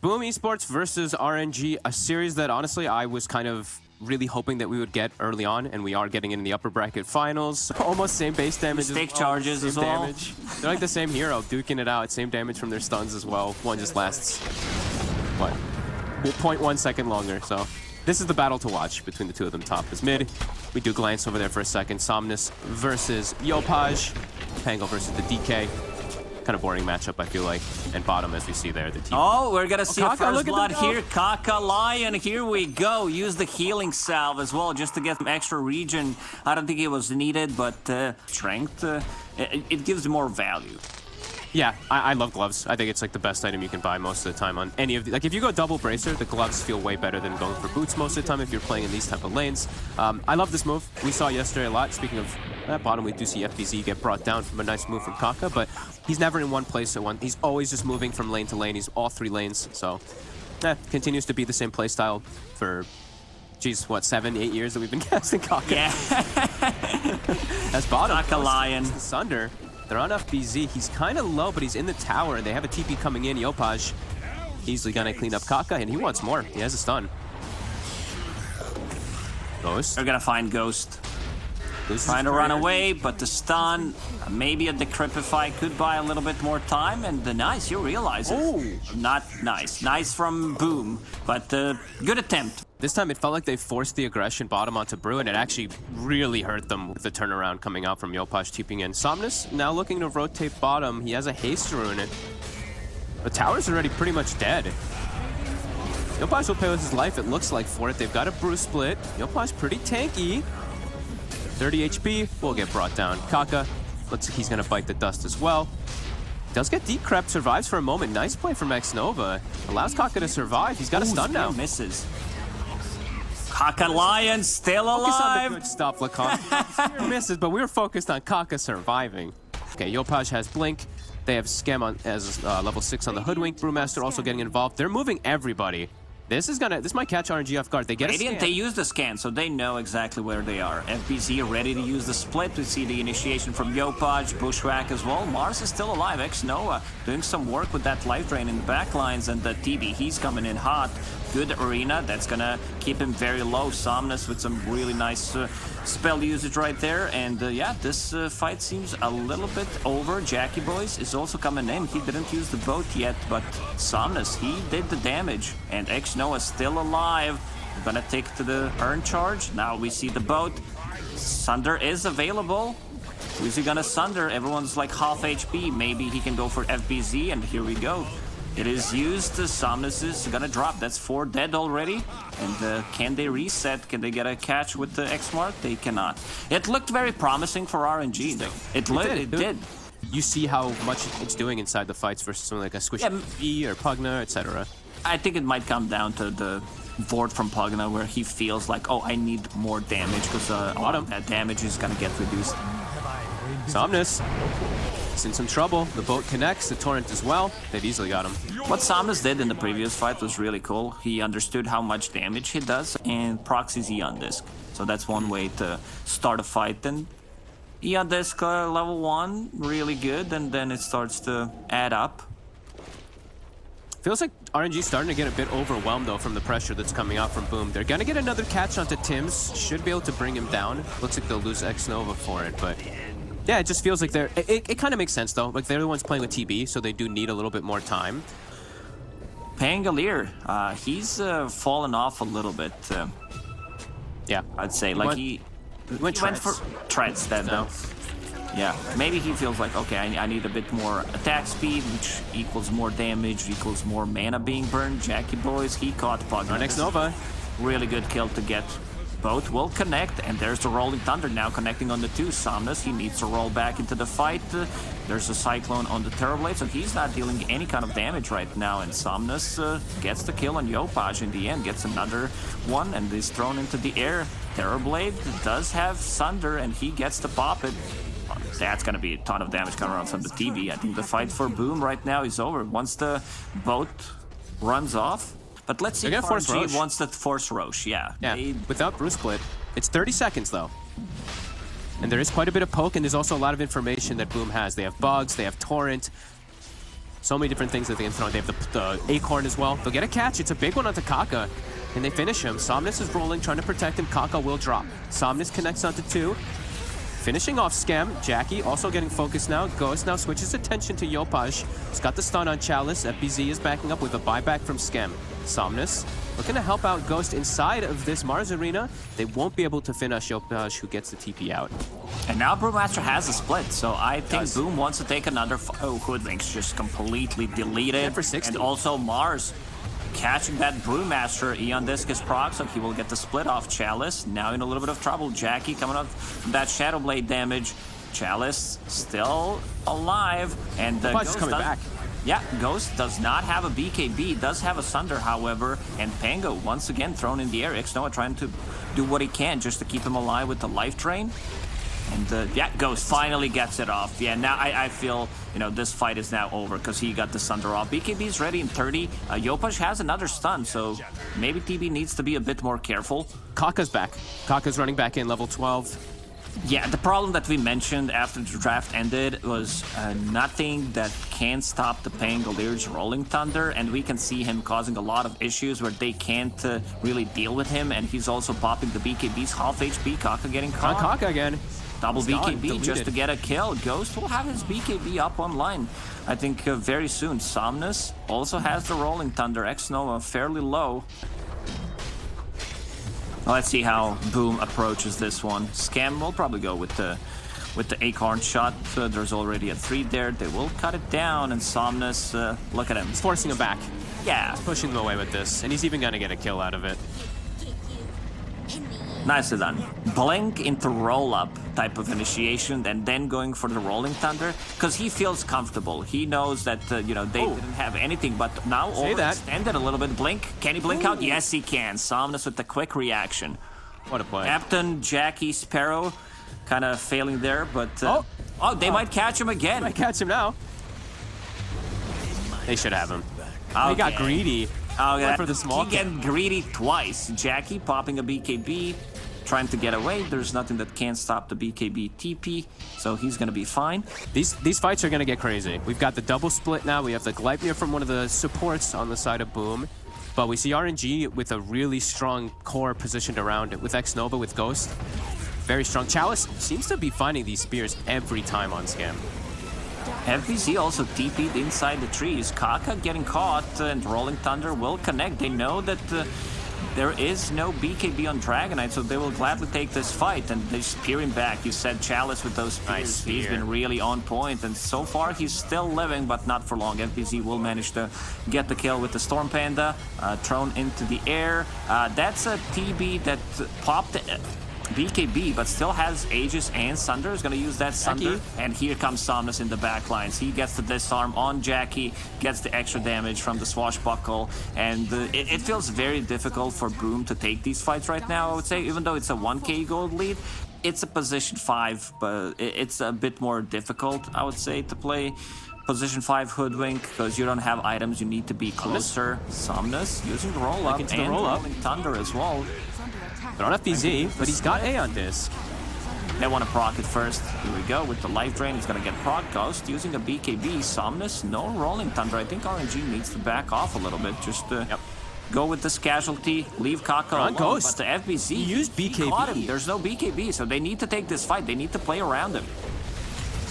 Boom Esports versus RNG, a series that honestly I was kind of really hoping that we would get early on, and we are getting in the upper bracket finals. Almost same base damage. Mistake charges same as well. Damage. They're like the same hero, duking it out. Same damage from their stuns as well. One just lasts, what, 0.1 second longer. So this is the battle to watch between the two of them. Top is mid. We do glance over there for a second. Somnus versus Yopaj. Pango versus the DK. Kind of boring matchup, I feel like. And bottom, as we see there, the team. Oh, we're gonna see Kaka, first blood the here. Kaka Lion, here we go. Use the healing salve as well, just to get some extra regen. I don't think it was needed, but strength, it gives more value. Yeah, I love gloves. I think it's like the best item you can buy most of the time on any of the... Like if you go double bracer, the gloves feel way better than going for boots most of the time if you're playing in these type of lanes. I love this move. We saw yesterday a lot. Speaking of that bottom, we do see FBZ get brought down from a nice move from Kaka, but he's never in one place at once. He's always just moving from lane to lane. He's all three lanes, so continues to be the same playstyle for, geez, what, 7, 8 years that we've been casting Kaka. Yeah. That's bottom. Kaka Lion. Sunder. They're on FBZ. He's kind of low, but he's in the tower, and they have a TP coming in. Yopaj easily gonna clean up Kaka, and he wants more. He has a stun. Ghost. They're gonna find Ghost. Trying to run away, but the stun, maybe a Decrepify could buy a little bit more time, and nice, you realize it. Oh. Not nice. Nice from Boom, but good attempt. This time it felt like they forced the aggression bottom onto Brew, and it actually really hurt them with the turnaround coming out from Yopaj TPing in. Somnus now looking to rotate bottom. He has a haste to ruin it. The tower's already pretty much dead. Yopaj will pay with his life, it looks like, for it. They've got a Brew split. Yopaj's pretty tanky. 30 HP will get brought down. Kaka, he's gonna bite the dust as well. Does get deep crept, survives for a moment. Nice play from Xnova. Allows Kaka to survive. He's got a stun now. Misses. Kaka Lion still alive. Focus on the good stuff, Lacoste. Misses, but we were focused on Kaka surviving. Okay, Yopaj has Blink. They have Scam on as level 6 on the Hoodwink. Brewmaster also getting involved. They're moving everybody. This might catch RNG off guard. They get Radiant, they use the scan, so they know exactly where they are. FBZ ready to use the split. We see the initiation from Yopaj, Bushwhack as well. Mars is still alive. Xnova doing some work with that life drain in the back lines, and the TB, he's coming in hot. Good arena, that's gonna keep him very low. Somnus with some really nice spell usage right there, and yeah, this fight seems a little bit over. Jackie Boys is also coming in. He didn't use the boat yet, but Somnus, he did the damage, and Xnova is still alive. Gonna take to the Urn charge. Now we see the boat. Sunder is available. Who's he gonna Sunder? Everyone's like half HP. Maybe he can go for FBZ, and here we go. It is used. Somnus is gonna drop. That's 4 dead already. And can they reset? Can they get a catch with the X mark? They cannot. It looked very promising for RNG, though. It did. You see how much it's doing inside the fights versus something like a Squishy B or Pugna, etc. I think it might come down to the Vord from Pugna, where he feels like, oh, I need more damage, because all of that damage is gonna get reduced. Somnus is in some trouble. The boat connects, the torrent as well. They've easily got him. What Somnus did in the previous fight was really cool. He understood how much damage he does and proxies Eon Disc. So that's one way to start a fight. And Eon Disc level 1, really good, and then it starts to add up. Feels like RNG's starting to get a bit overwhelmed, though, from the pressure that's coming out from Boom. They're gonna get another catch onto Tim's. Should be able to bring him down. Looks like they'll lose Xnova for it, but... yeah, it just feels like they're... It kind of makes sense, though. Like, they're the ones playing with TB, so they do need a little bit more time. Pangolier, he's fallen off a little bit. Yeah. I'd say. He went for treads. Yeah, maybe he feels like, okay, I need a bit more attack speed, which equals more damage, equals more mana being burned. Jackie Boys, he caught Pugna. Xnova. Really good kill to get. Both will connect, and there's the Rolling Thunder now connecting on the 2. Somnus, he needs to roll back into the fight. There's a Cyclone on the Terrorblade, so he's not dealing any kind of damage right now, and Somnus gets the kill on Yopaj in the end, gets another one, and is thrown into the air. Terrorblade does have Sunder, and he gets to pop it. That's gonna be a ton of damage coming around from the TB. I think the fight for Boom right now is over. Once the boat runs off, but let's see if RNG wants to force Roche. Yeah, without Brew Split. It's 30 seconds, though. And there is quite a bit of poke, and there's also a lot of information that Boom has. They have bugs, they have Torrent. So many different things that they can throw. They have the acorn as well. They'll get a catch. It's a big one onto Kaka. And they finish him. Somnus is rolling, trying to protect him. Kaka will drop. Somnus connects onto 2. Finishing off Scam. Jackie also getting focused now. Ghost now switches attention to Yopaj. He's got the stun on Chalice. FBZ is backing up with a buyback from Scam. Somnus looking to help out Ghost inside of this Mars arena. They won't be able to finish Yopaj, who gets the TP out. And now Brewmaster has a split, so I think Boom wants to take another... Oh, Hoodwink's just completely deleted. For 60. And also Mars catching that Brewmaster. Eon Discus proc, so he will get the split off Chalice. Now in a little bit of trouble. Jackie coming up from that Shadow Blade damage. Chalice still alive. And Ghost coming back. Yeah, Ghost does not have a BKB, does have a Sunder, however, and Pango once again thrown in the air. Xnoa trying to do what he can just to keep him alive with the life drain. And yeah, Ghost finally gets it off. Yeah, now I feel, you know, this fight is now over because he got the Sunder off. BKB is ready in 30. Yopaj has another stun, so maybe TB needs to be a bit more careful. Kaka's back. Kaka's running back in level 12. Yeah, the problem that we mentioned after the draft ended was nothing that can stop the Pangoliers Rolling Thunder, and we can see him causing a lot of issues where they can't really deal with him, and he's also popping the BKBs half HP. Kaka getting caught. Kaka again. Double He's BKB just to get a kill. Ghost will have his BKB up online, I think, very soon. Somnus also has the Rolling Thunder. Xnoa fairly low. Let's see how Boom approaches this one. Scam will probably go with the Acorn shot. There's already a 3 there. They will cut it down, and Somnus, look at him. He's forcing him back. Yeah. He's pushing him away with this, and he's even going to get a kill out of it. Nicely done. Blink into roll-up type of initiation, and then going for the Rolling Thunder, because he feels comfortable. He knows that, you know, they didn't have anything, but now overextended a little bit. Blink. Can he blink out? Yes, he can. Somnus with the quick reaction. What a play. Captain, Jackie, Sparrow kind of failing there, but... oh, they might catch him again. Might catch him now. They should have him. Okay. He got greedy. Oh, yeah. For the small he get greedy twice. Jackie popping a BKB, trying to get away. There's nothing that can stop the BKB TP, so he's going to be fine. These fights are going to get crazy. We've got the double split now. We have the Gleipnir from one of the supports on the side of Boom. But we see RNG with a really strong core positioned around it, with Xnova, with Ghost. Very strong. Chalice seems to be finding these spears every time on Scam. FBC also TP'd inside the trees. Kaka getting caught, and Rolling Thunder will connect. They know that there is no BKB on Dragonite, so they will gladly take this fight, and they spear him back. You said Chalice with those spears. Nice He's been really on point, and so far he's still living, but not for long. FBC will manage to get the kill with the Storm Panda, thrown into the air. That's a TB that popped BKB, but still has Aegis and Sunder. Is going to use that Sunder. And here comes Somnus in the back lines. He gets the disarm on Jackie, gets the extra damage from the swashbuckle, and it feels very difficult for Boom to take these fights right now, I would say. Even though it's a 1k gold lead, it's a position 5, but it's a bit more difficult, I would say, to play position 5 Hoodwink, because you don't have items, you need to be closer. Somnus using the roll-up and Rolling Thunder as well. They're on FBZ, but he's got A on disc. They want to proc it first. Here we go with the life drain. He's going to get proc. Ghost using a BKB. Somnus, no Rolling Thunder. I think RNG needs to back off a little bit. Just go with this casualty. Leave Kaka alone. Ghost. But the FBZ, he used BKB. He caught him. There's no BKB, so they need to take this fight. They need to play around him.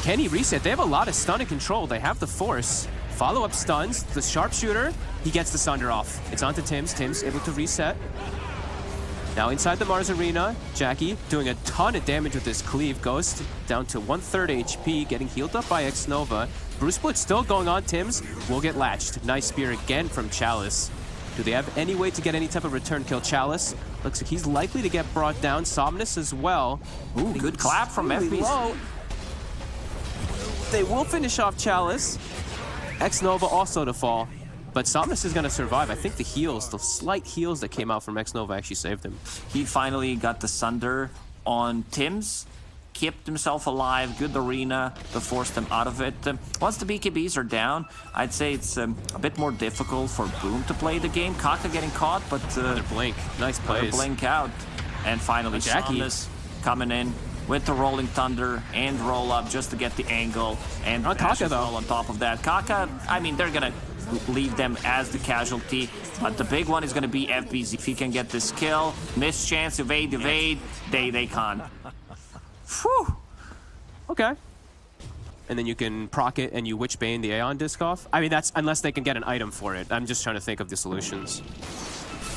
Can he reset? They have a lot of stun and control. They have the force. Follow-up stuns. The sharpshooter, he gets the Sunder off. It's onto Tims. Tims able to reset. Now inside the Mars arena, Jackie doing a ton of damage with this cleave. Ghost down to 1/3 HP, getting healed up by Xnova. Bruce Split still going on. Tims will get latched. Nice spear again from Chalice. Do they have any way to get any type of return kill? Chalice looks like he's likely to get brought down. Somnus as well. Ooh, good clap from really FBC. They will finish off Chalice. Xnova also to fall. But Somnus is going to survive. I think the heals, the slight heals that came out from Xnova actually saved him. He finally got the Sunder on Tims. Kept himself alive. Good arena to force them out of it. Once the BKBs are down, I'd say it's a bit more difficult for Boom to play the game. Kaka getting caught, but... Another blink. Nice plays. Blink out. And finally, Somnus coming in. with the Rolling Thunder and roll up just to get the angle. And Kaka, though. on top of that. Kaka, I mean, they're going to leave them as the casualty, but the big one is going to be FBZ. If he can get this kill, miss chance, evade, they can't. Whew. Okay. And then you can proc it and you Witchbane the Aeon disc off. I mean, that's unless they can get an item for it. I'm just trying to think of the solutions.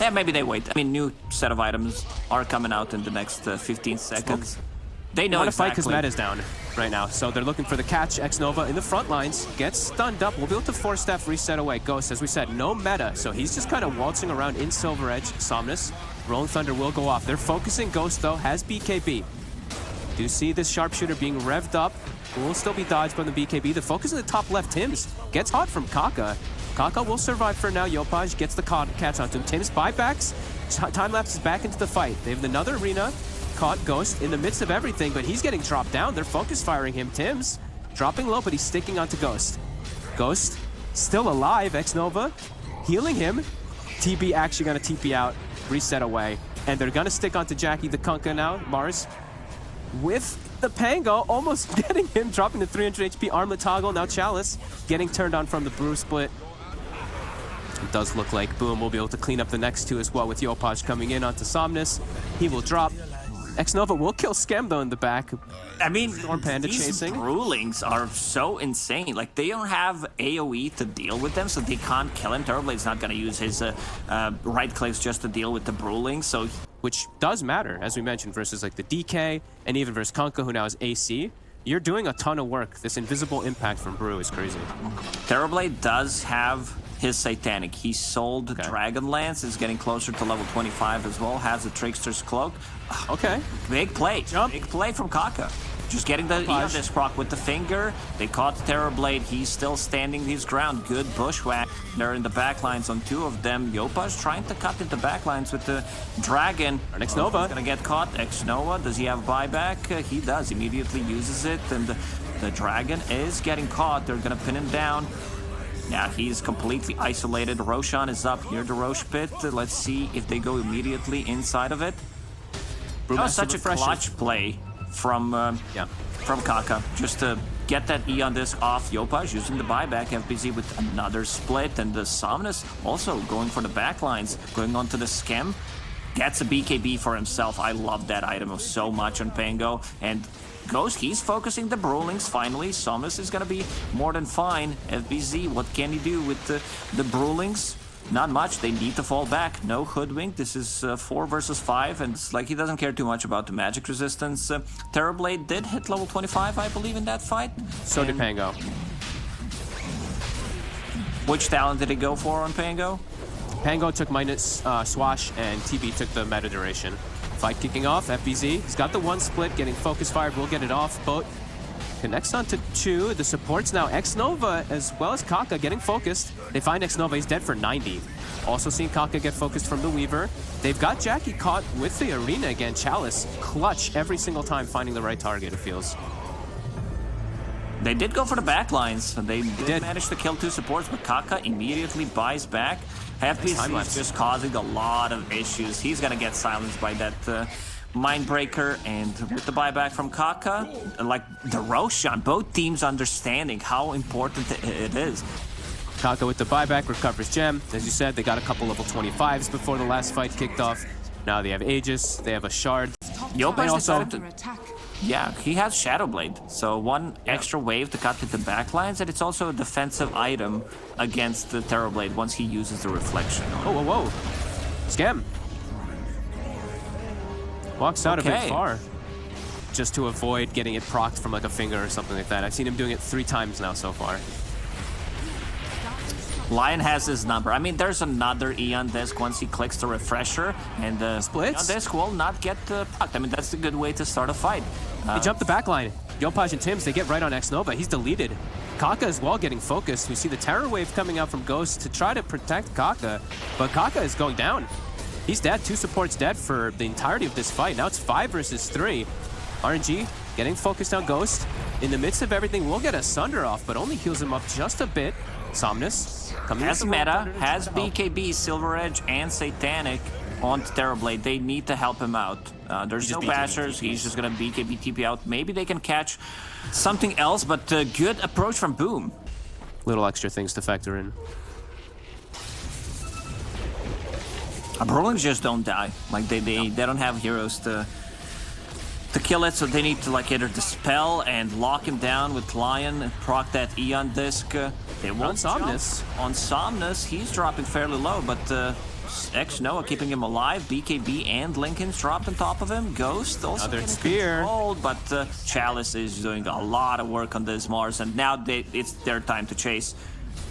Yeah, maybe they wait. I mean, new set of items are coming out in the next 15 seconds. They know exactly. exactly. Fight because meta's down right now, so they're looking for the catch. X-Nova in the front lines, gets stunned up. We'll be able to force Steph reset away. Ghost, as we said, no meta, so he's just kind of waltzing around in Silver Edge. Somnus, Rolling Thunder will go off. They're focusing. Ghost, though, has BKB. Do see this sharpshooter being revved up. Will still be dodged by the BKB. The focus in the top left, Tims, gets hot from Kaka. Kaka will survive for now. Yopaj gets the catch onto him. Tims buybacks. Time lapses back into the fight. They have another arena. Caught Ghost in the midst of everything, but he's getting dropped down. They're focus firing him. Tims dropping low, but he's sticking onto Ghost. Ghost still alive. X-Nova healing him. TB actually gonna TP out, reset away. And they're gonna stick onto Jackie the Kunkka now. Mars with the Pango, almost getting him, dropping the 300 HP armlet toggle. Now Chalice getting turned on from the brew split. It does look like Boom will be able to clean up the next two as well with Yopaj coming in onto Somnus. He will drop. X-Nova will kill Scam though in the back. I mean, Storm Panda these chasing. Brewlings are so insane. Like, they don't have AoE to deal with them, so they can't kill him. Terrorblade's not going to use his right clicks just to deal with the Brewlings, so... Which does matter, as we mentioned, versus like the DK, and even versus Kunkka, who now is AC. You're doing a ton of work. This invisible impact from Brew is crazy. Terrorblade does have his Satanic. He sold Dragonlance, is getting closer to level 25 as well, has the Trickster's Cloak. Okay. Big play. Jump. Big play from Kaka. Just getting the Eon Disc proc with the finger. They caught Terrorblade. He's still standing his ground. Good bushwhack. They're in the backlines on two of them. Yopaj trying to cut into backlines with the Dragon. X-Nova. Gonna get caught. X-Nova. Does he have buyback? He does. Immediately uses it. And the Dragon is getting caught. They're gonna pin him down. Yeah, he's completely isolated. Roshan is up near the Roche pit. Let's see if they go immediately inside of it. That was such a clutch play from Kaka, just to get that Eon Disc off. Yopaj using the buyback, FBZ with another split, and the Somnus also going for the backlines, going on to the Schem. Gets a BKB for himself. I love that item so much on Pango. And Ghost, he's focusing the Brewlings finally. Somnus is gonna be more than fine. FBZ, what can he do with the Brewlings? Not much. They need to fall back. No Hoodwink. This is 4 versus 5, and it's like he doesn't care too much about the magic resistance. Terrorblade did hit level 25, I believe, in that fight. So did Pango. Which talent did he go for on Pango? Pango took minus Swash, and TB took the meta duration. Fight kicking off. FBZ. He's got the one split, getting focus fired. We'll get it off. Boat connects onto 2. The supports now. X-Nova as well as Kaka getting focused. They find X-Nova. He's dead for 90. Also seen Kaka get focused from the Weaver. They've got Jackie caught with the arena again. Chalice clutch every single time finding the right target, it feels. They did go for the backlines. They did manage to kill 2 supports, but Kaka immediately buys back. FBC is just causing a lot of issues. He's gonna get silenced by that Mindbreaker, and with the buyback from Kaka, like the Roshan, both teams understanding how important it is. Kaka with the buyback recovers gem. As you said, they got a couple level 25s before the last fight kicked off. Now they have Aegis, they have a Shard. Yopaj decided to... Yeah, he has Shadowblade, so one extra wave to cut to the backlines, and it's also a defensive item against the Terrorblade once he uses the reflection. Oh, whoa, whoa. Scam. Walks out a bit far. Just to avoid getting it procced from like a finger or something like that. I've seen him doing it 3 times now so far. Lion has his number. I mean, there's another Eon Disc once he clicks the refresher, and the Eon Disc will not get procced. I mean, that's a good way to start a fight. They jump the backline. Yopaj and Tims, they get right on X-Nova. He's deleted. Kaka as well getting focused. We see the Terror Wave coming out from Ghost to try to protect Kaka, but Kaka is going down. He's dead. 2 supports dead for the entirety of this fight. Now it's 5 versus 3. RNG getting focused on Ghost. In the midst of everything, we'll get a Sunder off, but only heals him up just a bit. Somnus coming has meta, has BKB, Silver Edge, and Satanic. on Terrorblade. They need to help him out. There's no bashers. He's just gonna BKB TP out. Maybe they can catch something else, but good approach from Boom. Little extra things to factor in. Brawlings just don't die. Like they don't have heroes to kill it, so they need to like either dispel and lock him down with Lion and proc that Eon disc. They won't on Somnus. On Somnus, he's dropping fairly low, but X-Noah keeping him alive. BKB and Lincoln's dropped on top of him. Ghost also Another getting spear. controlled, but Chalice is doing a lot of work on this Mars, and now it's their time to chase.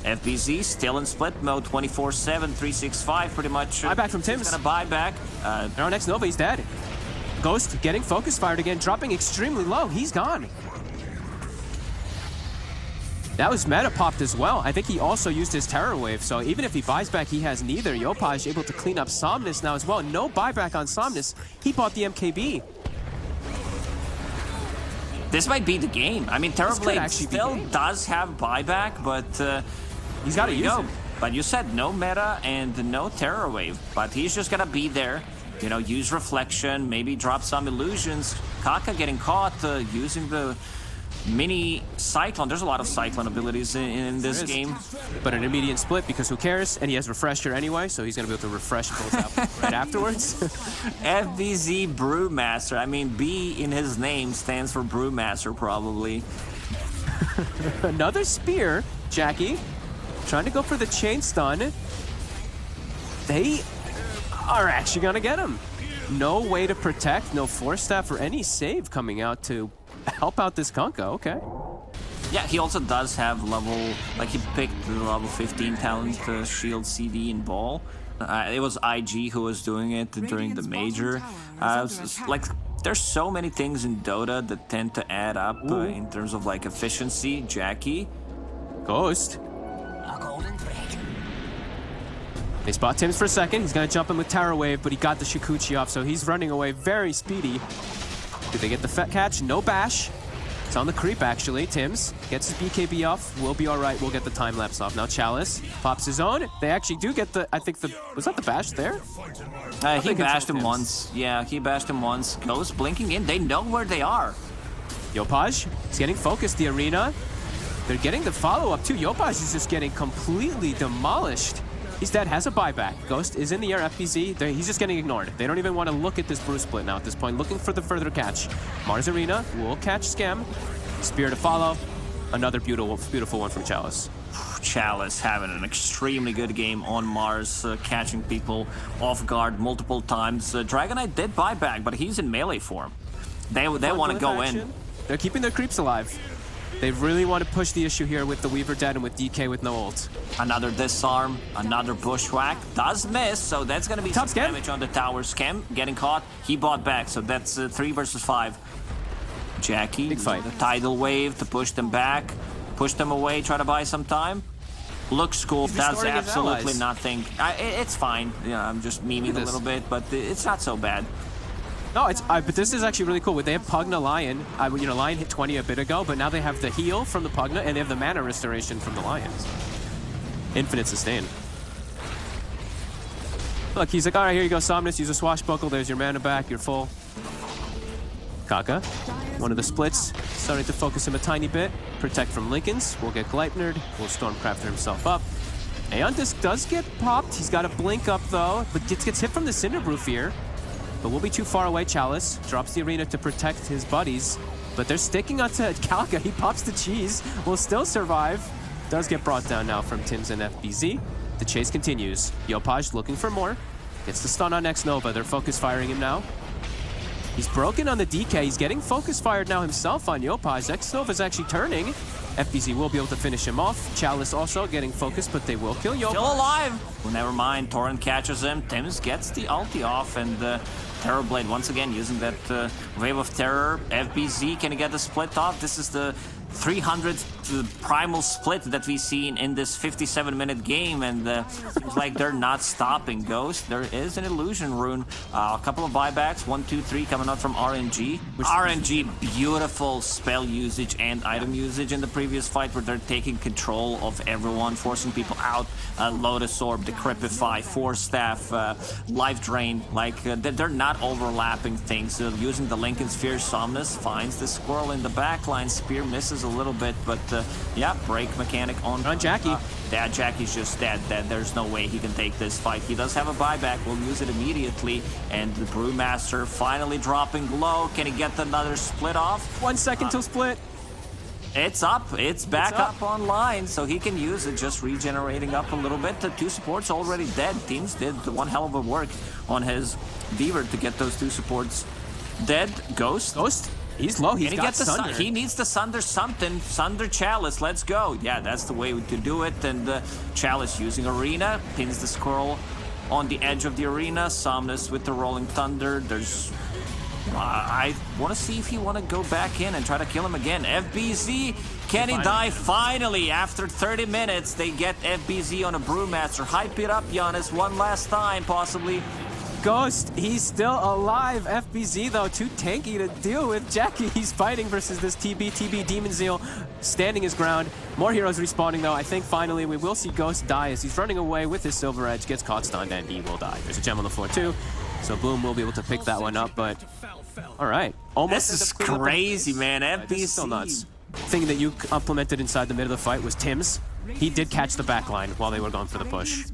FBZ still in split mode, 24/7, 365 pretty much. Buyback from Tim's. Gonna buy back. Now next Nova, he's dead. Ghost getting focus fired again, dropping extremely low. He's gone. That was meta popped as well. I think he also used his Terror Wave, so even if he buys back, he has neither. Yopaj able to clean up Somnus now as well. No buyback on Somnus. He bought the MKB. This might be the game. I mean, Terrorblade still does have buyback, but he's got to use it. But you said no meta and no Terror Wave, but he's just gonna be there. You know, use Reflection, maybe drop some illusions. Kaka getting caught using the mini Cyclone. There's a lot of Cyclone abilities in this game. But an immediate split because who cares? And he has Refresher anyway, so he's going to be able to refresh both out right afterwards. FBZ Brewmaster. I mean, B in his name stands for Brewmaster, probably. Another spear, Jackie. Trying to go for the chain stun. They are actually going to get him. No way to protect, no Force Staff or any save coming out to help out this Kunkka. Okay. Yeah, he also does have level, like he picked the level 15 talent shield CD in ball. It was IG who was doing it during the major. Like, there's so many things in Dota that tend to add up in terms of like efficiency. Jackie. Ghost. They spot Tim's for a second. He's going to jump in with Tower Wave, but he got the Shikuchi off, so he's running away very speedy. Did they get the catch? No bash. It's on the creep, actually. Tim's gets his BKB off. We'll be all right. We'll get the time lapse off. Now Chalice pops his own. They actually do get the, I think the, was that the bash there? He bashed him once. Yeah, he bashed him once. Ghost blinking in. They know where they are. Yopaj is getting focused. The arena. They're getting the follow-up, too. Yopaj is just getting completely demolished. He's dead, has a buyback. Ghost is in the air, FBZ. He's just getting ignored. They don't even want to look at this Brew split now at this point, looking for the further catch. Mars Arena will catch Scam. Spear to follow. Another beautiful one from Chalice. Chalice having an extremely good game on Mars, catching people off guard multiple times. Dragonite did buyback, but he's in melee form. They want to go in. They're keeping their creeps alive. They really want to push the issue here with the Weaver dead and with DK with no ult. Another disarm, another bushwhack. Does miss, so that's going to be some damage on the tower. Scam getting caught. He bought back, so that's 3 versus 5. Jackie, big fight. The tidal wave to push them back, push them away, try to buy some time. Looks cool, does absolutely nothing. It's fine. Yeah, I'm just memeing a little bit, but it's not so bad. No, but this is actually really cool. They have Pugna Lion. Lion hit 20 a bit ago, but now they have the heal from the Pugna, and they have the mana restoration from the Lions. Infinite sustain. Look, he's like, all right, here you go, Somnus. Use a swashbuckle. There's your mana back. You're full. Kaka, one of the splits, starting to focus him a tiny bit. Protect from Lincolns. We'll get Gleipnerd. We'll Stormcrafter himself up. Aeon Disc does get popped. He's got a blink up, though, but gets hit from the Cinderbrew Fear. But we'll be too far away. Chalice drops the arena to protect his buddies, but they're sticking onto Kalka. He pops the cheese, will still survive. Does get brought down now from Tims and FBZ. The chase continues. Yopaj looking for more. Gets the stun on X-Nova. They're focus firing him now. He's broken on the DK. He's getting focus fired now himself on Yopaj. X-Nova's actually turning. FBZ will be able to finish him off. Chalice also getting focused, but they will kill Yopaj. Still alive. Well, never mind. Torrent catches him. Tims gets the ulti off, and Terrorblade once again using that wave of terror. FBZ, can he get the split off? This is the 300 primal split that we've seen in this 57-minute game, and seems like they're not stopping. Ghost, there is an illusion rune. A couple of buybacks, 1, 2, 3 coming out from RNG. RNG, beautiful spell usage and item usage in the previous fight where they're taking control of everyone, forcing people out. Lotus Orb, Decrepify, Force Staff, Life Drain, like they're not overlapping things. Using the Lincoln Sphere, Somnus finds the squirrel in the backline. Spear misses a little bit, but yeah, break mechanic on Jackie. Yeah, Jackie's just dead. There's no way he can take this fight. He does have a buyback. We'll use it immediately. And the Brewmaster finally dropping low. Can he get another split off? 1 second till split. It's up. It's back up online, so he can use it, just regenerating up a little bit. The 2 supports already dead. Teams did one hell of a work on his Beaver to get those 2 supports dead. Ghost? He's low. He's got Sunder. He needs to Sunder something. Sunder Chalice. Let's go. Yeah, that's the way to do it. And Chalice using Arena. Pins the squirrel on the edge of the arena. Somnus with the Rolling Thunder. There's... I want to see if he want to go back in and try to kill him again. FBZ, can he die? Finally, after 30 minutes, they get FBZ on a Brewmaster. Hype it up, Giannis, one last time, possibly. Ghost, he's still alive. FBZ, though, too tanky to deal with. Jackie, he's fighting versus this TB Demon Zeal, standing his ground. More heroes respawning, though. I think finally we will see Ghost die as he's running away with his Silver Edge, gets caught stunned, and he will die. There's a gem on the floor, too. So Boom will be able to pick that one up, but all right. Almost. This is crazy, man. FBZ. Still nuts. Thing that you implemented inside the mid of the fight was Tim's. He did catch the back line while they were going for the push.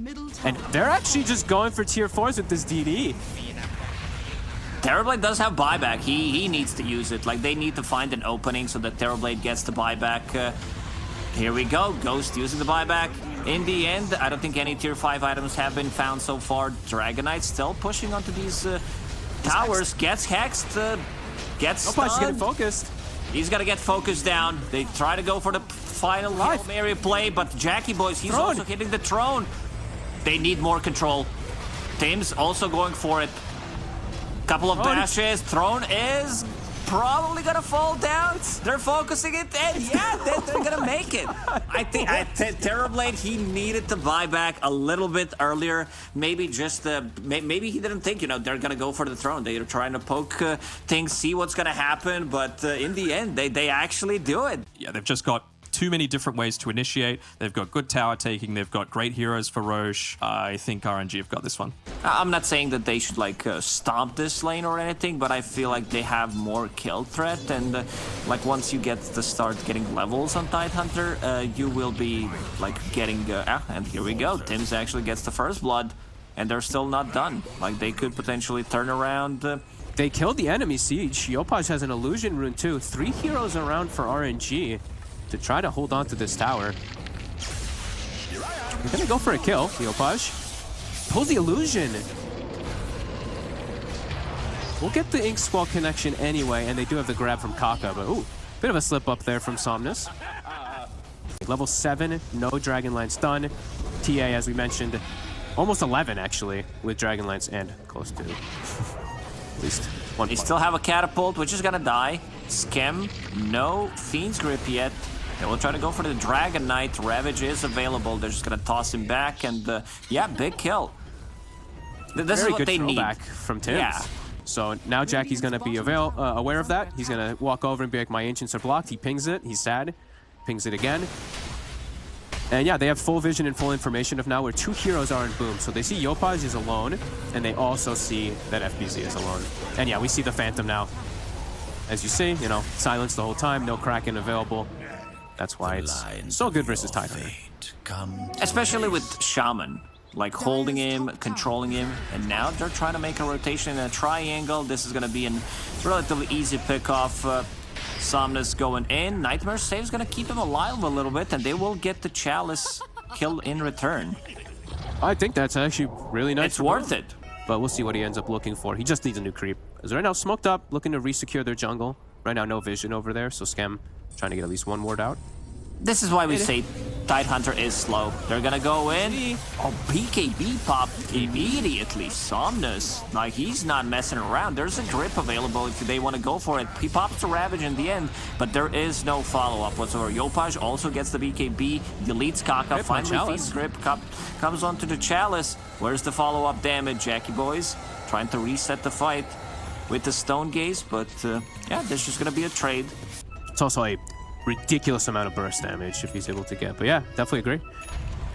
And they're actually just going for tier 4s with this DD. Terrorblade does have buyback. He needs to use it. Like, they need to find an opening so that Terrorblade gets the buyback. Here we go. Ghost using the buyback. In the end, I don't think any tier 5 items have been found so far. Dragonite still pushing onto these towers. Gets hexed. Gets stunned. He's getting focused. He's got to get focused down. They try to go for the final Hail Mary play, but Jackie boys, he's also hitting the throne. They need more control. Tim's also going for it. Couple of dashes. Throne is probably gonna fall down. They're focusing it, and yeah, they're gonna make it. I think Terrorblade, he needed to buy back a little bit earlier. Maybe just maybe he didn't think, you know, they're gonna go for the throne. They're trying to poke things, see what's gonna happen, but in the end, they actually do it. Yeah, they've just got too many different ways to initiate. They've got good tower taking. They've got great heroes for Roche. I think RNG have got this one. I'm not saying that they should like stomp this lane or anything, but I feel like they have more kill threat, and like once you get to start getting levels on Tidehunter, you will be like getting and here we go. Tim's actually gets the first blood, and they're still not done. Like they could potentially turn around. They killed the enemy siege. Yopaj has an illusion rune too. 3 heroes around for RNG to try to hold on to this tower. We're gonna go for a kill. Yopaj pulls the illusion. We'll get the Ink Squall connection anyway, and they do have the grab from Kaka, but ooh, bit of a slip up there from Somnus. Level 7, no Dragonlance stun. TA, as we mentioned, almost 11 actually, with Dragonlance and close to at least 1 They point. still have a catapult, which is gonna die. Skem, no Fiend's Grip yet. They will try to go for the Dragon Knight. Ravage is available. They're just gonna toss him back, and yeah, big kill. This is what they need. Back from Tim's. Yeah. So now Jackie's gonna be aware of that. He's gonna walk over and be like, my ancients are blocked. He pings it. He's sad. Pings it again. And yeah, they have full vision and full information of now where 2 heroes are in Boom. So they see Yopaj is alone, and they also see that FBZ is alone. And yeah, we see the Phantom now. As you see, you know, silence the whole time, no Kraken available. That's why it's so good versus Tidehunter. Especially with Shaman, like holding him, controlling him, and now they're trying to make a rotation in a triangle. This is going to be a relatively easy pick-off. Somnus going in. Nightmare Save's going to keep him alive a little bit, and they will get the Chalice kill in return. I think that's actually really nice. It's worth it. But we'll see what he ends up looking for. He just needs a new creep. As right now, smoked up, looking to resecure their jungle. Right now, no vision over there, so Skem trying to get at least 1 ward out. This is why we say Tidehunter is slow. They're gonna go in. Oh, BKB popped immediately. Somnus, like, he's not messing around. There's a grip available if they want to go for it. He pops the Ravage in the end, but there is no follow-up whatsoever. Yopaj also gets the BKB, deletes Kaka, finally feeds grip, comes onto the Chalice. Where's the follow-up damage, Jackie boys? Trying to reset the fight with the Stone Gaze, but yeah, there's just gonna be a trade. It's also a ridiculous amount of burst damage if he's able to get. But yeah, definitely agree.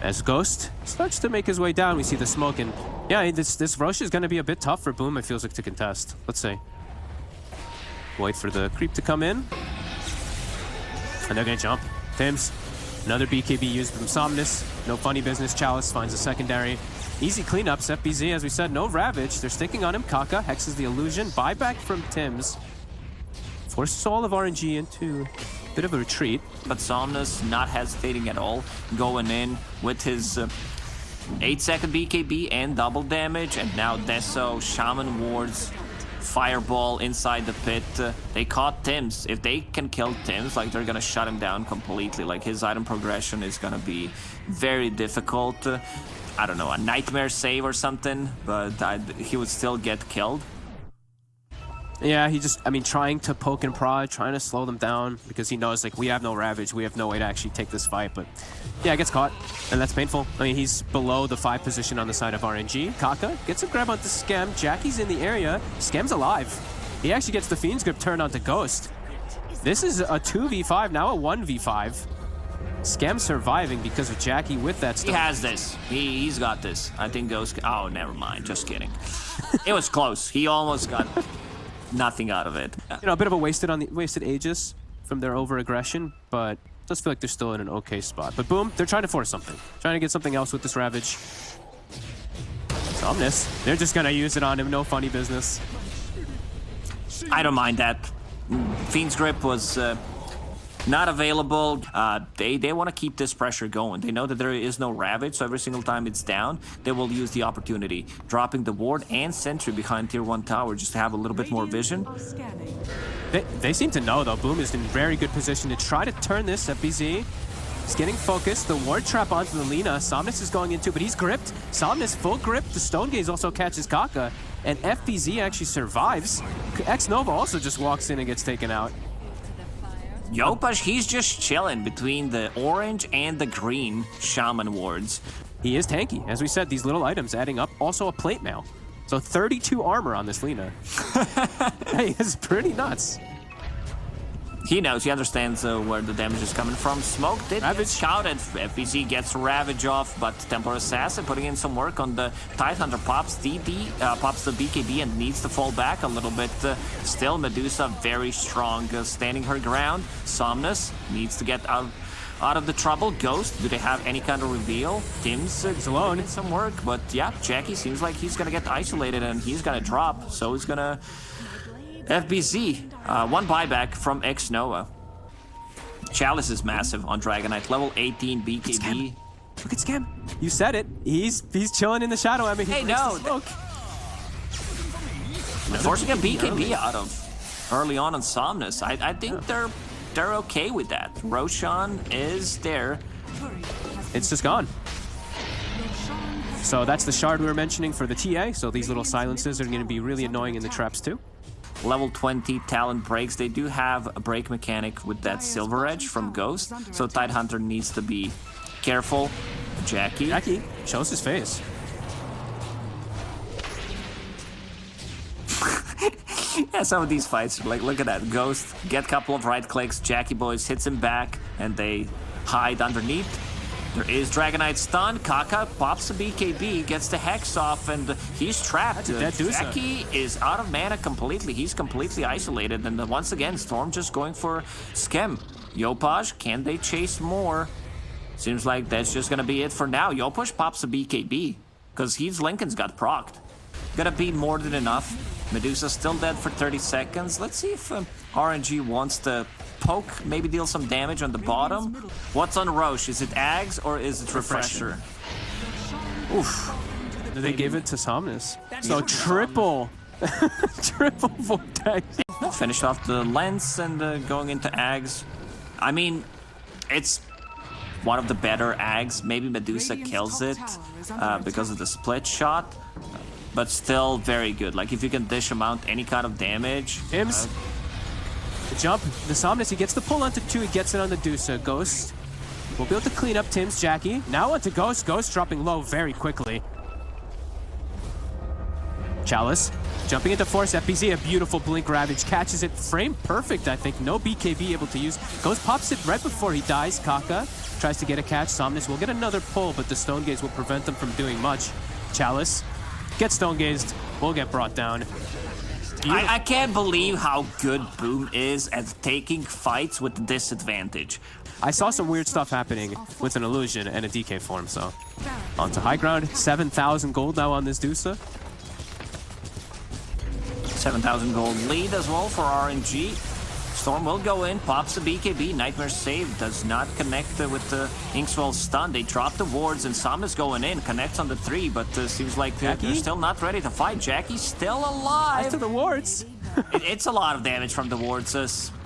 As Ghost starts to make his way down, we see the smoke, and yeah, this Rosh is going to be a bit tough for Boom, it feels like, to contest. Let's see. Wait for the creep to come in. And they're going to jump. Tims, another BKB used from Somnus. No funny business. Chalice finds a secondary. Easy cleanups. FBZ, as we said, no Ravage. They're sticking on him. Kaka hexes the illusion. Buyback from Tims. Forces all of RNG into a bit of a retreat. But Somnus not hesitating at all, going in with his 8-second BKB and double damage, and now Deso, Shaman Wards, Fireball inside the pit. They caught Tims. If they can kill Tims, like, they're gonna shut him down completely. Like, his item progression is gonna be very difficult. I don't know, a nightmare save or something, but he would still get killed. Yeah, he just, I mean, trying to poke and prod, trying to slow them down, because he knows, like, we have no Ravage, we have no way to actually take this fight, but yeah, gets caught, and that's painful. I mean, he's below the 5 position on the side of RNG. Kaka gets a grab onto Scam. Jackie's in the area. Scam's alive. He actually gets the Fiend's Grip turned onto Ghost. This is a 2v5, now a 1v5. Scam surviving because of Jackie with that stuff. He has this. He's got this. I think Ghost... Oh, never mind. Just kidding. It was close. He almost got... nothing out of it. You know, a bit of a wasted Aegis from their over-aggression, but does feel like they're still in an okay spot. But Boom, they're trying to force something. Trying to get something else with this Ravage. Somnus, they're just gonna use it on him, no funny business. I don't mind that. Fiend's Grip was not available. They want to keep this pressure going. They know that there is no Ravage, so every single time it's down, they will use the opportunity. Dropping the Ward and Sentry behind Tier 1 tower just to have a little bit more vision. They seem to know, though. Boom is in very good position to try to turn this. FBZ is getting focused. The Ward Trap onto the Lina. Somnus is going into, but he's gripped. Somnus full grip. The Stone Gaze also catches Kaka, and FBZ actually survives. X-Nova also just walks in and gets taken out. Yopaj, he's just chilling between the orange and the green Shaman Wards. He is tanky. As we said, these little items adding up. Also a plate mail. So 32 armor on this Lina. Hey, it's pretty nuts. He knows, he understands where the damage is coming from. Smoke did get shouted. FBZ gets Ravage off, but Templar Assassin putting in some work on the Tidehunter pops pops the BKB and needs to fall back a little bit. Still, Medusa very strong, standing her ground. Somnus needs to get out of the trouble. Ghost, do they have any kind of reveal? Tim's alone in some work, but yeah, Jackie seems like he's gonna get isolated and he's gonna drop, so he's gonna... FBZ, one buyback from X-Nova. Chalice is massive on Dragonite, level 18 BKB. Look at Scam. You said it. He's chilling in the shadow. I mean, hey, no. Forcing a BKB out of early on Somnus. I think they're okay with that. Roshan is there. It's just gone. So that's the shard we were mentioning for the TA. So these little silences are going to be really annoying in the traps too. Level 20 talent breaks. They do have a break mechanic with that Silver Edge from Ghost, so Tidehunter needs to be careful. Jackie shows his face. Yeah, some of these fights, like, look at that. Ghost get a couple of right clicks, Jackie boys hits him back, and they hide underneath. There is Dragonite stun. Kaka pops the BKB, gets the Hex off, and he's trapped. Jackie is out of mana completely. He's completely isolated. And once again, Storm just going for Skem. Yopaj, can they chase more? Seems like that's just going to be it for now. Yopaj pops the BKB because Heath's Lincoln's got procced. Gonna be more than enough. Medusa still dead for 30 seconds. Let's see if RNG wants to poke, maybe deal some damage on the bottom. What's on Roche? Is it Ags or is it Refresher? Oof. They gave it to Somnus. So triple. Triple Vortex. Finished off the Lens and going into Ags. I mean, it's one of the better Ags. Maybe Medusa kills it because of the split shot, but still very good. Like, if you can dish him out any kind of damage. Tims, the jump, the Somnus, he gets the pull onto 2, he gets it on the Medusa. Ghost will be able to clean up Tims. Jackie, now onto Ghost. Ghost dropping low very quickly. Chalice, jumping into Force. FBZ, a beautiful Blink Ravage, catches it. Frame perfect, I think. No BKB able to use. Ghost pops it right before he dies. Kaka tries to get a catch. Somnus will get another pull, but the Stone Gaze will prevent them from doing much. Chalice gets Stone Gazed, will get brought down. I can't believe how good Boom is at taking fights with disadvantage. I saw some weird stuff happening with an illusion and a DK form, so. Onto high ground, 7,000 gold now on this Dusa. 7,000 gold lead as well for RNG. Storm will go in, pops the BKB. Nightmare save does not connect with the Inkswell stun. They drop the wards, and Sam is going in, connects on the 3, but seems like they're still not ready to fight. Jackie's still alive. After the wards. It's a lot of damage from the wards.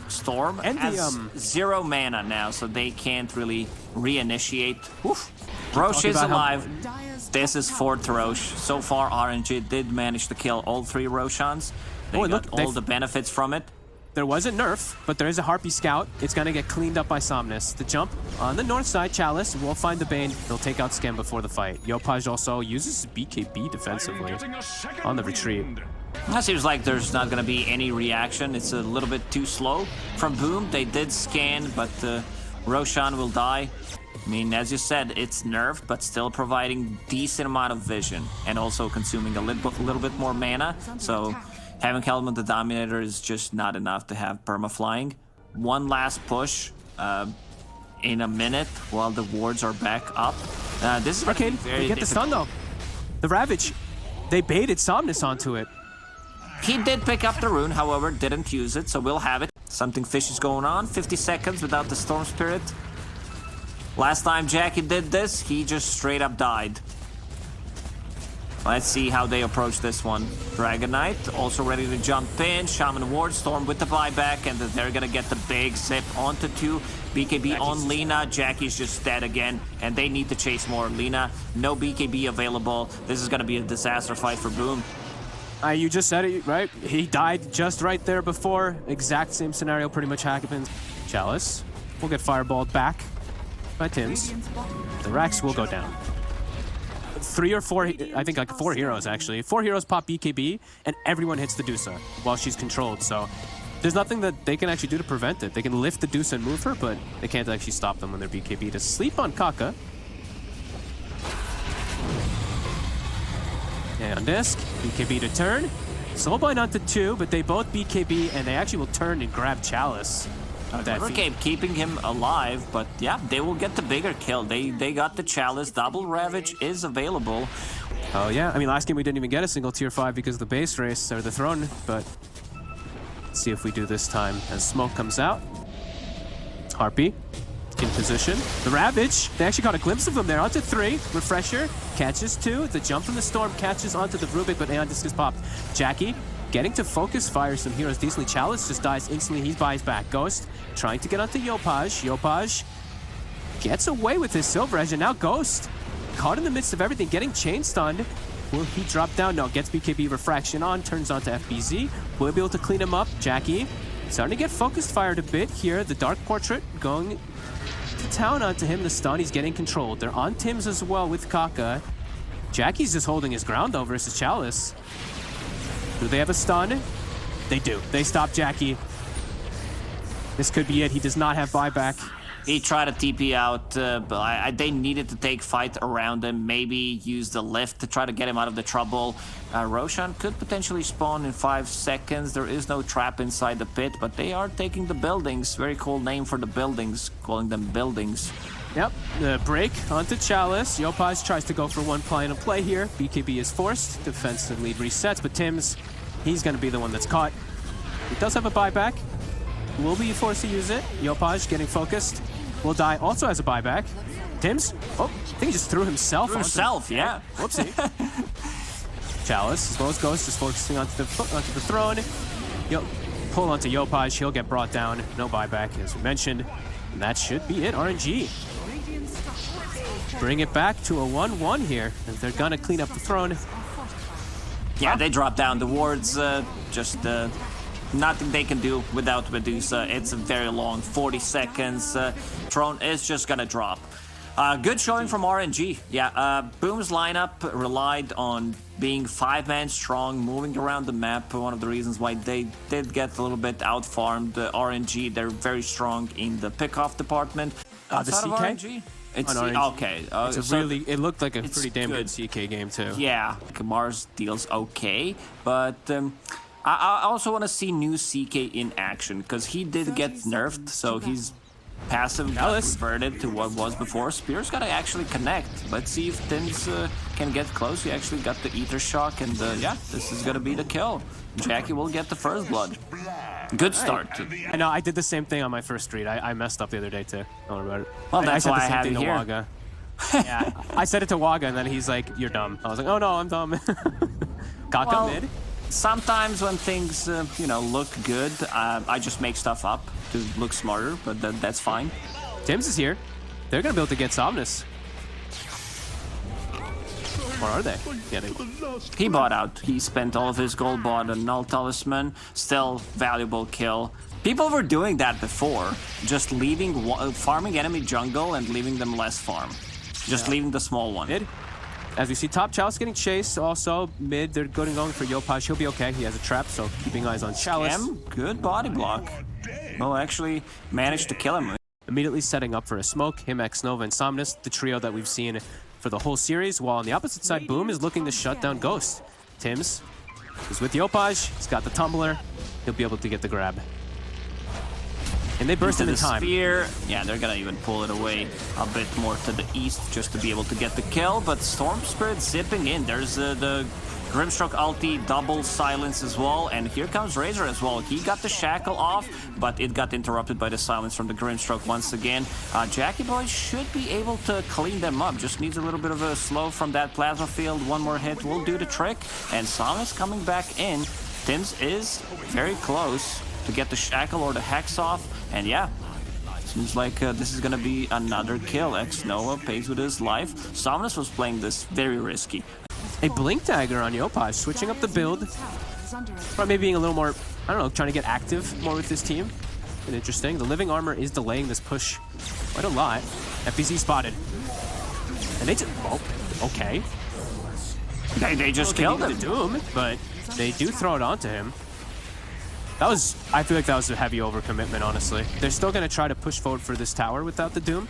Storm and has 0 mana now, so they can't really reinitiate. Roche is alive. This is 4th Roche. So far, RNG did manage to kill all 3 Roshans. They got all the benefits from it. There was a nerf, but there is a Harpy Scout. It's going to get cleaned up by Somnus. The jump on the north side, Chalice will find the Bane. He'll take out Skem before the fight. Yopaj also uses BKB defensively on the retreat. That seems like there's not going to be any reaction. It's a little bit too slow from Boom. They did scan, but Roshan will die. I mean, as you said, it's nerfed, but still providing decent amount of vision and also consuming a little bit more mana. So having Helmet the Dominator is just not enough to have perma-flying. One last push in a minute while the wards are back up. This is Arcane, they get the stun though. The Ravage, they baited Somnus onto it. He did pick up the rune, however, didn't use it, so we'll have it. Something fishy is going on. 50 seconds without the Storm Spirit. Last time Jackie did this, he just straight up died. Let's see how they approach this one. Dragon Knight also ready to jump in. Shaman Ward, Storm with the buyback, and they're gonna get the big zip onto 2. BKB on Lina. Jackie's just dead again, and they need to chase more. Lina, no BKB available. This is gonna be a disaster fight for Boom. You just said it, right? He died just right there before. Exact same scenario pretty much happens. Chalice will get fireballed back by Tims. The Rax will go down. 3 or 4, I think like 4 heroes actually. 4 heroes pop BKB, and everyone hits the Dusa while she's controlled. So there's nothing that they can actually do to prevent it. They can lift the Dusa and move her, but they can't actually stop them when they're BKB. To sleep on Kaka. And on disc, BKB to turn. Soulbind onto 2, but they both BKB, and they actually will turn and grab Chalice. Okay, keeping him alive, but yeah, they will get the bigger kill. They got the Chalice. Double Ravage is available. Oh yeah, I mean last game we didn't even get a single tier 5 because of the base race, or the throne, but let's see if we do this time as smoke comes out. Harpy in position. The Ravage, they actually got a glimpse of them there. Onto 3, Refresher, catches 2. The jump from the Storm catches onto the Rubik, but Aeon Disc is popped. Jackie getting to focus fire some heroes decently. Chalice just dies instantly. He buys back. Ghost trying to get onto Yopaj. Yopaj gets away with his Silver Edge, and now Ghost caught in the midst of everything, getting chain stunned. Will he drop down? No, gets BKB Refraction on, turns onto FBZ. Will he be able to clean him up? Jackie starting to get focused fired a bit here. The Dark Portrait going to town onto him. The stun, he's getting controlled. They're on Tims as well with Kaka. Jackie's just holding his ground though versus Chalice. Do they have a stun? They do. They stop Jackie. This could be it. He does not have buyback. He tried to TP out, but they needed to take fight around him. Maybe use the lift to try to get him out of the trouble. Roshan could potentially spawn in 5 seconds. There is no trap inside the pit, but they are taking the buildings. Very cool name for the buildings, calling them buildings. Yep, the break onto Chalice. Yopaj tries to go for one final play here. BKB is forced. Defensive lead resets, but Tims, he's going to be the one that's caught. He does have a buyback. Will be forced to use it. Yopaj getting focused. Will die. Also has a buyback. Tims, oh, I think he just threw himself. Yeah. Whoopsie. Chalice, as well as Ghost, is focusing onto the throne. Pull onto Yopaj. He'll get brought down. No buyback, as we mentioned. And that should be it. RNG bring it back to a 1-1 here. And they're gonna clean up the throne. Yeah, they drop down the wards. Just nothing they can do without Medusa. It's a very long 40 seconds. Throne is just gonna drop. Good showing from RNG. Yeah, Boom's lineup relied on being 5-man strong, moving around the map. One of the reasons why they did get a little bit out-farmed. RNG, they're very strong in the pick-off department. The Outside of CK? RNG? It's okay. It looked like a pretty damn good CK game too. Yeah, Mars deals okay, but I also want to see new CK in action because he did get nerfed, so he's passive got converted to what was before. Spear's got to actually connect. Let's see if Tims can get close. He actually got the Ether Shock, and yeah, this is gonna be the kill. Jackie will get the first blood. Good start. I know, I did the same thing on my first read. I messed up the other day too. Don't worry about it. Well, that's why I have it to here. Waga. Yeah, I said it to Waga, and then he's like, "You're dumb." I was like, "Oh no, I'm dumb." Kaka mid. Sometimes when things, you know, look good, I just make stuff up to look smarter, but that's fine. Tims is here. They're gonna be able to get Somnus. Or are they? Yeah, they. He bought out. He spent all of his gold, bought a Null Talisman. Still valuable kill. People were doing that before, just leaving, farming enemy jungle and leaving them less farm. Just leaving the small one. Mid. As we see, top Chalice getting chased. Also, mid, they're going for Yopaj. He'll be okay. He has a trap, so keeping eyes on Chalice. Good body block. Well, actually managed to kill him. Immediately setting up for a smoke. Him, X-Nova, and Somnus, the trio that we've seen for the whole series. While on the opposite side, Boom is looking to shut down Ghost. Tims is with Yopaj. He's got the tumbler. He'll be able to get the grab. And they burst into time. Spear. Yeah, they're gonna even pull it away a bit more to the east just to be able to get the kill. But Storm Spirit zipping in. There's the Grimstroke ulti, double silence as well. And here comes Razor as well. He got the shackle off, but it got interrupted by the silence from the Grimstroke once again. Jackie Boy should be able to clean them up. Just needs a little bit of a slow from that plasma field. One more hit will do the trick. And Samus coming back in. Tims is very close to get the shackle or the hex off. And yeah, seems like this is gonna be another kill. X-Noah pays with his life. Somnus was playing this very risky. A Blink Dagger on Yopaj, switching up the build. Probably being a little more, I don't know, trying to get active more with this team. And interesting. The Living Armor is delaying this push quite a lot. FBZ spotted. And they just, oh, okay. They just killed him. The Doom, but they do throw it onto him. That was, I feel like that was a heavy overcommitment, honestly. They're still going to try to push forward for this tower without the Doom.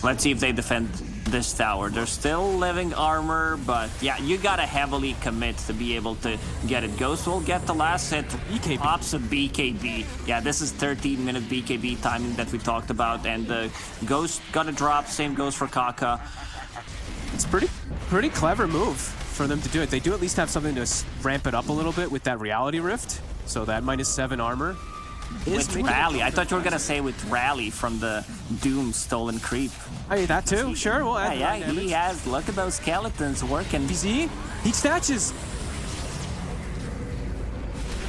Let's see if they defend this tower. They're still living armor, but yeah, you got to heavily commit to be able to get it. Ghost will get the last hit. BKB. Pops a BKB. Yeah, this is 13-minute BKB timing that we talked about, and the Ghost got a drop. Same goes for Kaka. It's pretty clever move for them to do it. They do at least have something to ramp it up a little bit with that Reality Rift. So that -7 armor is with Rally. I thought you were gonna say with Rally from the Doom Stolen Creep. I mean, that too. Sure, we'll add yeah, he has. Look at those skeletons working. BZ, he snatches.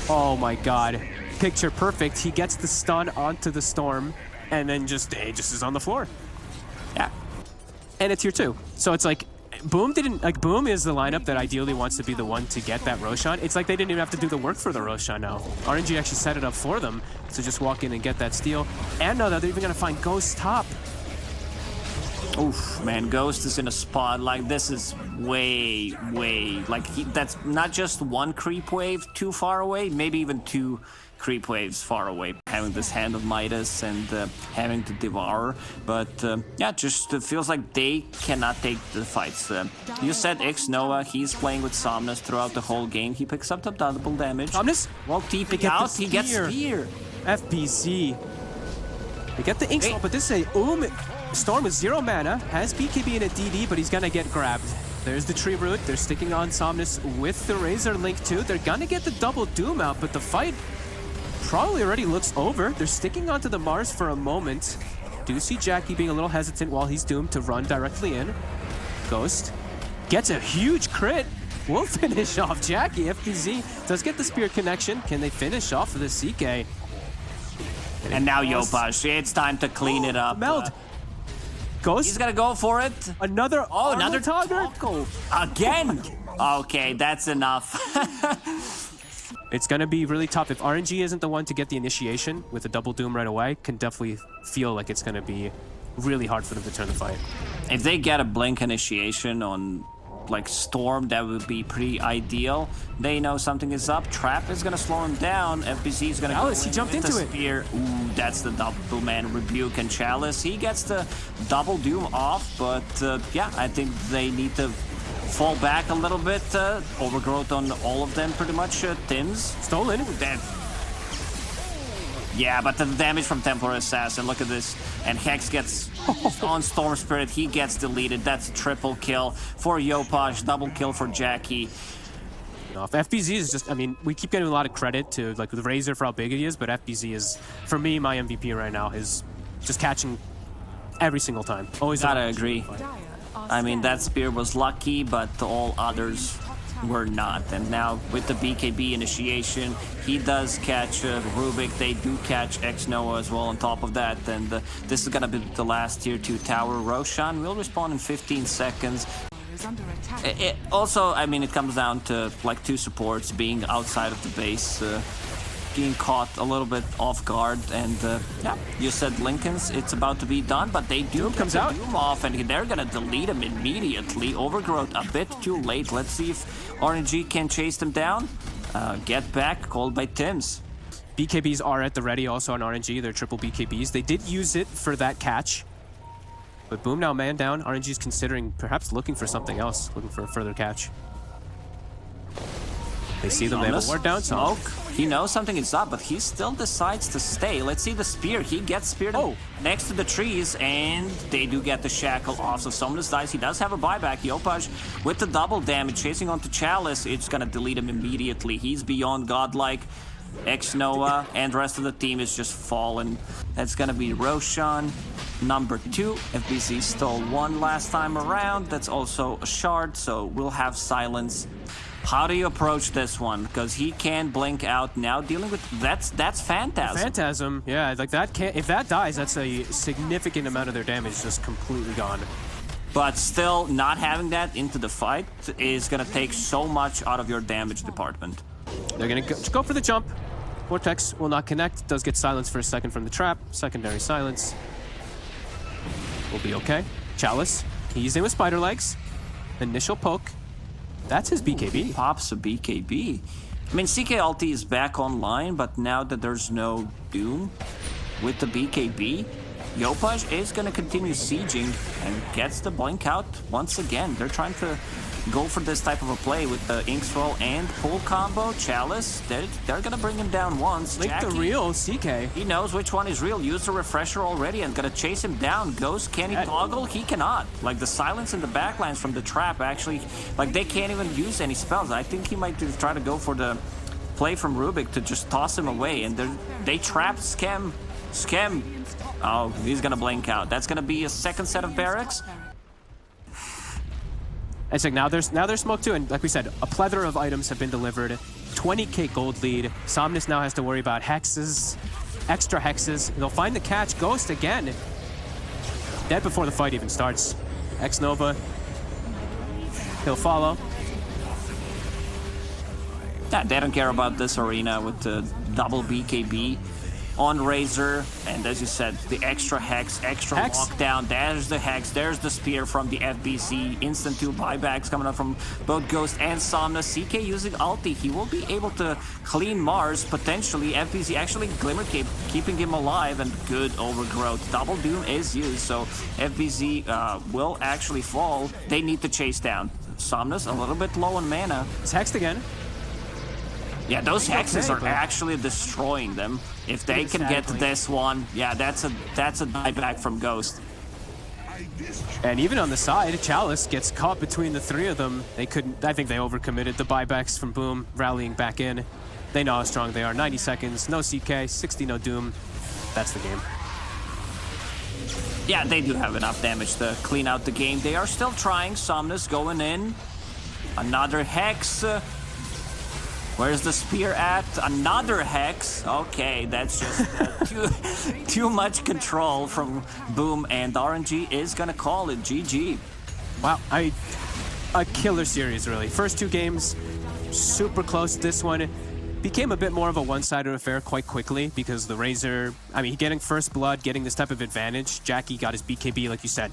Oh my God, picture perfect. He gets the stun onto the Storm, and then just is on the floor. Yeah, and it's here too. So it's like. Boom Boom is the lineup that ideally wants to be the one to get that Roshan. It's like they didn't even have to do the work for the Roshan now. RNG actually set it up for them to just walk in and get that steal. And now they're even gonna find Ghost top. Oof, man, Ghost is in a spot like this is way, like that's not just one creep wave too far away, maybe even two creep waves far away, having this Hand of Midas and having to devour, but yeah, just feels like they cannot take the fights. You said X-Noah, he's playing with Somnus throughout the whole game. He picks up the double damage. Somnus? Well, TP out, he gets Spear. FBZ. They get the Ink Swap, but this is a Storm with 0 mana, has BKB in a DD, but he's gonna get grabbed. There's the Tree Root, they're sticking on Somnus with the Razor Link too. They're gonna get the double Doom out, but the fight probably already looks over. They're sticking onto the Mars for a moment. Do see Jackie being a little hesitant while he's doomed to run directly in. Ghost gets a huge crit. We'll finish off Jackie. FBZ does get the Spear connection. Can they finish off the CK? And now Yopaj, it's time to clean it up. Meld. Ghost. He's gonna go for it. Another. Oh, another toggle. tackle. Again. Okay, that's enough. It's going to be really tough. If RNG isn't the one to get the initiation with a double doom right away, can definitely feel like it's going to be really hard for them to turn the fight. If they get a blink initiation on like Storm, that would be pretty ideal. They know something is up. Trap is gonna slow him down. FBC is gonna Chalice, he jumped into it. Spear. Ooh, that's the double man rebuke, and Chalice, he gets the double doom off, but yeah, I think they need to fall back a little bit. Overgrowth on all of them pretty much. Tim's Stolen. dead. Yeah, but the damage from Templar Assassin, look at this. And Hex gets on Storm Spirit, he gets deleted. That's a triple kill for Yopaj, double kill for Jackie. FBZ is just, I mean, we keep getting a lot of credit to like the Razor for how big he is, but FBZ is, for me, my MVP right now is just catching every single time. Always gotta agree. I mean, that spear was lucky, but all others were not. And now with the BKB initiation, he does catch Rubik. They do catch X-Noah as well on top of that. And this is gonna be the last tier 2 tower. Roshan will respawn in 15 seconds. Also, I mean, it comes down to like 2 supports being outside of the base, being caught a little bit off guard. And yeah, you said Lincoln's, it's about to be done, but they do Doom comes out. Doom off, and they're gonna delete him immediately. Overgrowth a bit too late. Let's see if RNG can chase them down. Get back, called by Tims. BKBs are at the ready also on RNG. They're triple BKBs. They did use it for that catch. But boom, now man down. RNG's considering perhaps looking for something else, looking for a further catch. They see them, they have a ward down, so... Smoke. He knows something is up, but he still decides to stay. Let's see the spear. He gets speared next to the trees, and they do get the shackle off. So Somnus dies. He does have a buyback. Yopaj with the double damage, chasing onto Chalice. It's gonna delete him immediately. He's beyond godlike. X-Noah and the rest of the team is just fallen. That's gonna be Roshan, number 2. FBC stole 1 last time around. That's also a shard, so we'll have silence. How do you approach this one? Because he can blink out now, dealing with that's Phantasm. Phantasm, yeah, like that can't, if that dies, that's a significant amount of their damage just completely gone. But still, not having that into the fight is gonna take so much out of your damage department. They're gonna go for the jump. Vortex will not connect. Does get silence for a second from the trap. Secondary silence. Will be okay. Chalice, he's in with spider legs. Initial poke. That's his BKB. Pops a BKB. I mean, CK ulti is back online, but now that there's no Doom with the BKB, Yopaj is going to continue sieging and gets the blink out once again. They're trying to go for this type of a play with the Inkswell and pull combo. Chalice, they're going to bring him down once. Like the real CK. He knows which one is real. Used a refresher already and going to chase him down. Ghost, can he toggle? He cannot. Like the silence in the backlines from the trap actually, like they can't even use any spells. I think he might try to go for the play from Rubik to just toss him away. And they trapped Schem. Oh, he's going to blink out. That's going to be a second set of barracks. It's like now there's smoke too, and like we said, a plethora of items have been delivered. 20k gold lead. Somnus now has to worry about hexes, extra hexes. They'll find the catch. Ghost again. Dead before the fight even starts. X-Nova. He'll follow. Yeah, they don't care about this arena with the double BKB on Razor, and as you said, the extra hex, lockdown. There's the hex, there's the spear from the FBC. Instant 2 buybacks coming up from both Ghost and Somnus. CK using ulti, he will be able to clean Mars potentially. FBC actually Glimmer Cape keeping him alive, and good overgrowth. Double Doom is used, so FBC will actually fall. They need to chase down Somnus, a little bit low on mana. It's hexed again. Yeah, those hexes are actually destroying them. If they can get this one, yeah, that's a dieback from Ghost. And even on the side, Chalice gets caught between the 3 of them. They couldn't, I think they overcommitted. The buybacks from Boom rallying back in. They know how strong they are. 90 seconds, no CK, 60 no Doom. That's the game. Yeah, they do have enough damage to clean out the game. They are still trying. Somnus going in. Another hex. Where's the spear at? Another Hex. Okay, that's just too much control from Boom, and RNG is gonna call it GG. Wow, a killer series, really. First 2 games, super close. This one became a bit more of a one-sided affair quite quickly because the Razor, I mean, getting first blood, getting this type of advantage. Jackie got his BKB, like you said,